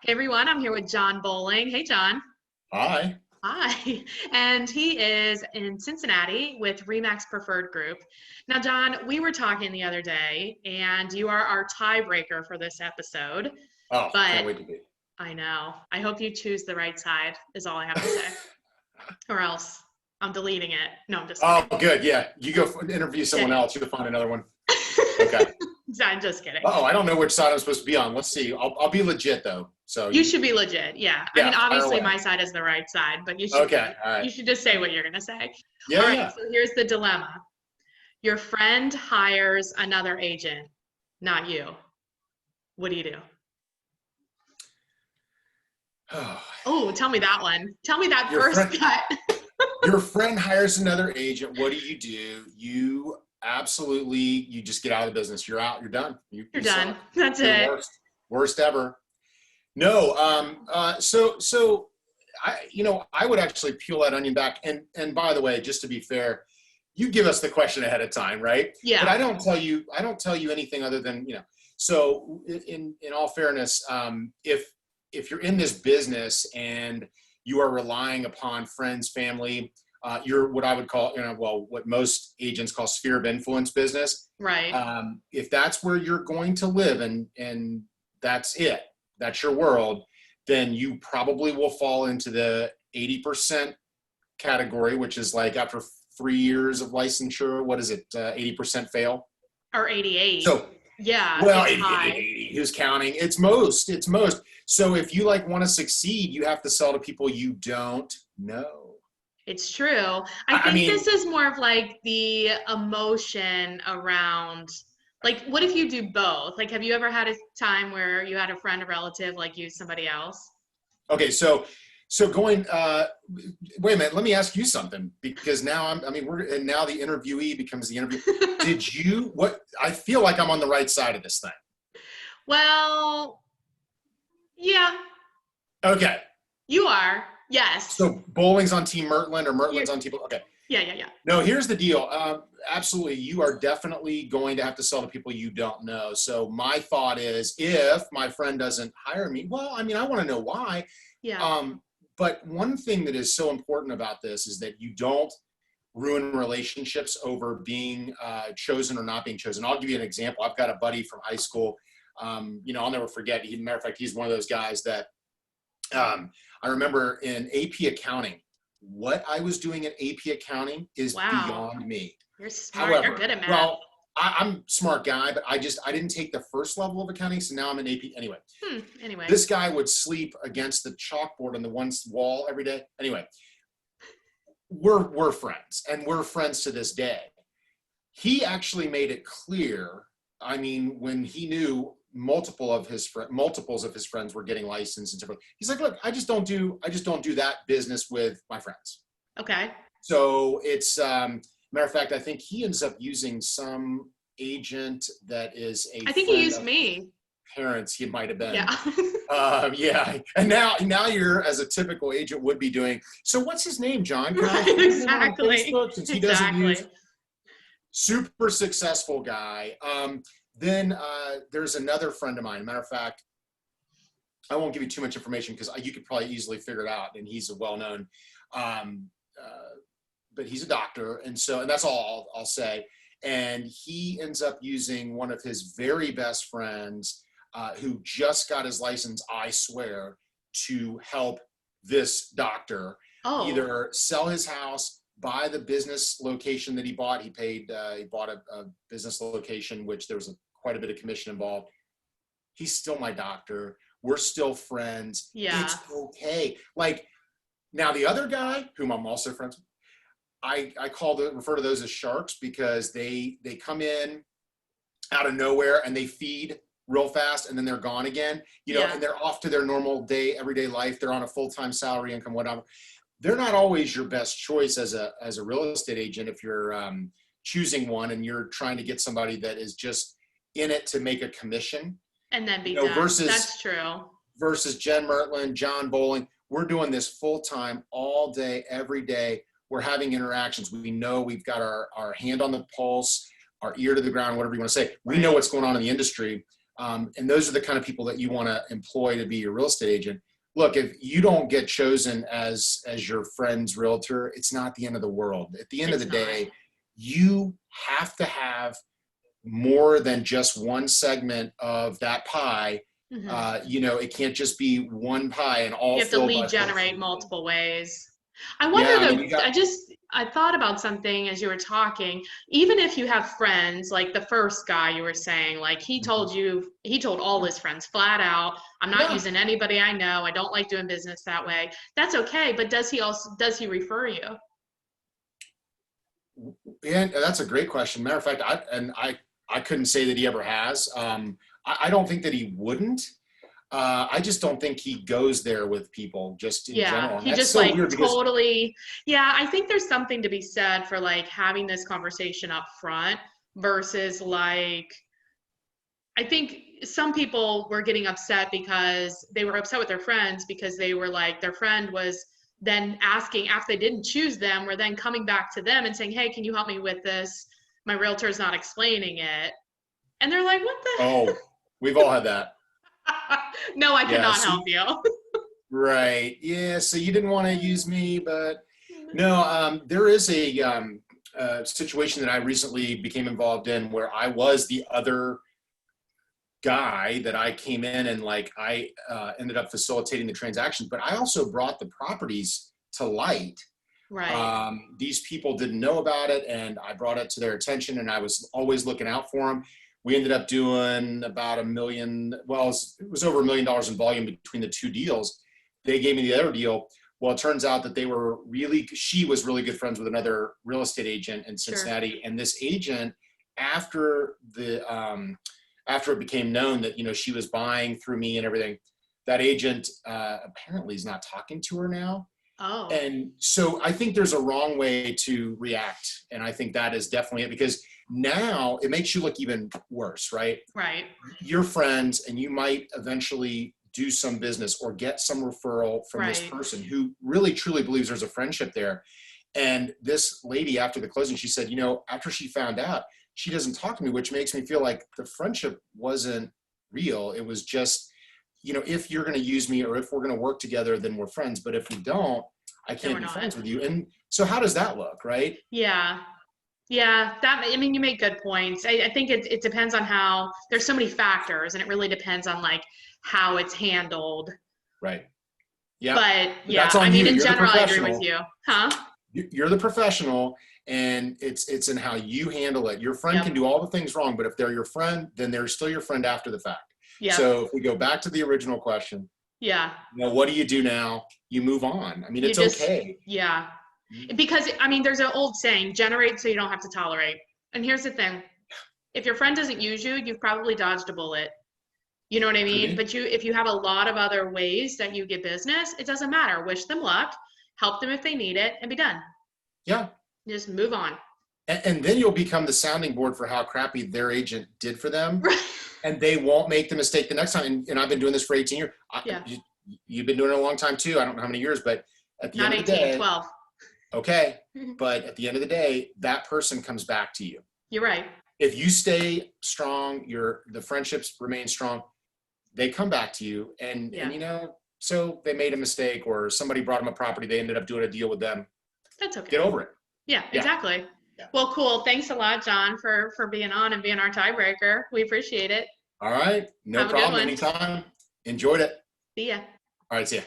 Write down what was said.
Hey everyone, I'm here with Jon Bowling. Hey Jon. Hi. Hi. And he is in Cincinnati with Remax Preferred Group. Now, Jon, we were talking the other day, and you are our tiebreaker for this episode. Oh, But can't wait to be. I know. I hope you choose the right side, is all I have to say. Or else I'm deleting it. No, I'm just Oh, kidding. good. Yeah. You go interview someone Kidding. else. You'll find another one. Okay. I'm just kidding. Oh, I don't know which side I'm supposed to be on. Let's see. I'll be legit though. So You should be legit. Yeah. I yeah, mean, fire obviously away. my side is the right side, but Okay. All right. you should just say what you're going to say. Yeah. All right. Yeah. So here's the dilemma. Your friend hires another agent, not you. What do you do? Oh, tell me that one. Tell me that Your first friend, cut. your friend hires another agent. What do? You absolutely, you just get out of the business. You're out. You're done. You're done. Suck. That's You're the it. worst ever. No. So I would actually peel that onion back. And by the way, just to be fair, you give us the question ahead of time, right? Yeah. But I don't tell you anything other than, so in all fairness, if you're in this business and you are relying upon friends, family, you're what I would call, what most agents call sphere of influence business. Right. If that's where you're going to live and that's it, that's your world, then you probably will fall into the 80% category, which is like after 3 years of licensure, what is it, 80% fail? Or 88. So, yeah. well, It's 80, high. 80, who's counting? It's most. So if you want to succeed, you have to sell to people you don't know. It's true. I think this is more of like the emotion around, like, what if you do both? Like, have you ever had a time where you had a friend, a relative, like use somebody else? Okay, so going. Wait a minute. Let me ask you something because now now the interviewee becomes the interview. Did you? What? I feel like I'm on the right side of this thing. Well, yeah. Okay. You are. Yes. So Bowling's on Team Mertland or Mertland's on Team. Okay. Yeah. No, here's the deal. Absolutely, you are definitely going to have to sell to people you don't know. So my thought is, if my friend doesn't hire me, well, I want to know why. Yeah. But one thing that is so important about this is that you don't ruin relationships over being chosen or not being chosen. I'll give you an example. I've got a buddy from high school. I'll never forget. Matter of fact, he's one of those guys that I remember in AP accounting. What I was doing at AP accounting is beyond me. You're smart. However, you're good at math. Well, I'm a smart guy, but I didn't take the first level of accounting, so now I'm in AP. Anyway, this guy would sleep against the chalkboard on the one wall every day. Anyway, we're friends, and we're friends to this day. He actually made it clear. When he knew multiples of his friends were getting licensed and so forth, he's like, "Look, I just don't do that business with my friends." Okay. So it's matter of fact, I think he ends up using some agent that is a. I think he used me. Parents, he might have been. Yeah. Yeah. And now you're, as a typical agent would be doing. So what's his name, Jon? Right, exactly. Since he doesn't use. Super successful guy. Then there's another friend of mine. Matter of fact, I won't give you too much information because you could probably easily figure it out. And he's a well-known, but he's a doctor. And that's all I'll say. And he ends up using one of his very best friends who just got his license, I swear, to help this doctor either sell his house, buy the business location that he bought. He bought a business location, which there was quite a bit of commission involved. He's still my doctor. We're still friends. Yeah. It's okay. Like, now the other guy, whom I'm also friends with, I refer to those as sharks because they come in out of nowhere and they feed real fast and then they're gone again, and they're off to their normal everyday life. They're on a full-time salary income, whatever. They're not always your best choice as a real estate agent if you're choosing one and you're trying to get somebody that is just in it to make a commission. And then be done. That's true. Versus Jen Mertland, Jon Bowling. We're doing this full-time all day, every day. We're having interactions. We know we've got our hand on the pulse, our ear to the ground, whatever you want to say. We know what's going on in the industry. And those are the kind of people that you want to employ to be your real estate agent. Look, if you don't get chosen as your friend's realtor, it's not the end of the world. At the end of the day, you have to have more than just one segment of that pie. It can't just be one pie and all. You have to lead generate multiple ways. I wonder though, I thought about something as you were talking. Even if you have friends, like the first guy you were saying, like he told all his friends flat out, I'm not using anybody I know. I don't like doing business that way. That's okay. But does he refer you? Yeah, that's a great question. Matter of fact, I couldn't say that he ever has. I don't think that he wouldn't. I just don't think he goes there with people just in general. And he just so like totally. Yeah, I think there's something to be said for like having this conversation up front versus like, I think some people were getting upset because they were upset with their friends because they were like, their friend was then asking after they didn't choose them, were then coming back to them and saying, hey, can you help me with this? My realtor's not explaining it. And they're like, what the? Oh, we've all had that. No, I cannot help you. Right. Yeah. So you didn't want to use me, but no, there is a situation that I recently became involved in where I was the other guy that I came in and like I ended up facilitating the transaction, but I also brought the properties to light. Right. These people didn't know about it and I brought it to their attention and I was always looking out for them. We ended up doing about $1 million. Well, it was over $1 million in volume between the two deals. They gave me the other deal. Well, it turns out that she was really good friends with another real estate agent in Cincinnati. Sure. And this agent, after it became known that, she was buying through me and everything, that agent apparently is not talking to her now. Oh. And so I think there's a wrong way to react. And I think that is definitely it because now it makes you look even worse, right? Right. You're friends and you might eventually do some business or get some referral from this person who really truly believes there's a friendship there. And this lady after the closing, she said, after she found out, she doesn't talk to me, which makes me feel like the friendship wasn't real. It was just, if you're going to use me or if we're going to work together, then we're friends. But if we don't, I can't be friends with you. And so how does that look, right? Yeah. Yeah, you make good points. I think it depends on how, there's so many factors and it really depends on like how it's handled. Right. Yeah. But yeah, in general, I agree with you. Huh? You're the professional and it's in how you handle it. Your friend can do all the things wrong, but if they're your friend, then they're still your friend after the fact. Yeah. So if we go back to the original question. Yeah. What do you do now? You move on. It's okay. Yeah. Because, there's an old saying, generate so you don't have to tolerate. And here's the thing. If your friend doesn't use you, you've probably dodged a bullet. You know what I mean? But if you have a lot of other ways that you get business, it doesn't matter. Wish them luck, help them if they need it, and be done. Yeah. Just move on. And then you'll become the sounding board for how crappy their agent did for them. And they won't make the mistake the next time. And I've been doing this for 18 years. You've been doing it a long time too. I don't know how many years, but at the end of the day. 12. Okay. But at the end of the day, that person comes back to you. You're right. If you stay strong, the friendships remain strong, they come back to you. And so they made a mistake or somebody brought them a property. They ended up doing a deal with them. That's okay. Get over it. Yeah, exactly. Yeah. Well, cool. Thanks a lot, Jon, for being on and being our tiebreaker. We appreciate it. All right. No problem. Anytime. Enjoyed it. See ya. All right. See ya.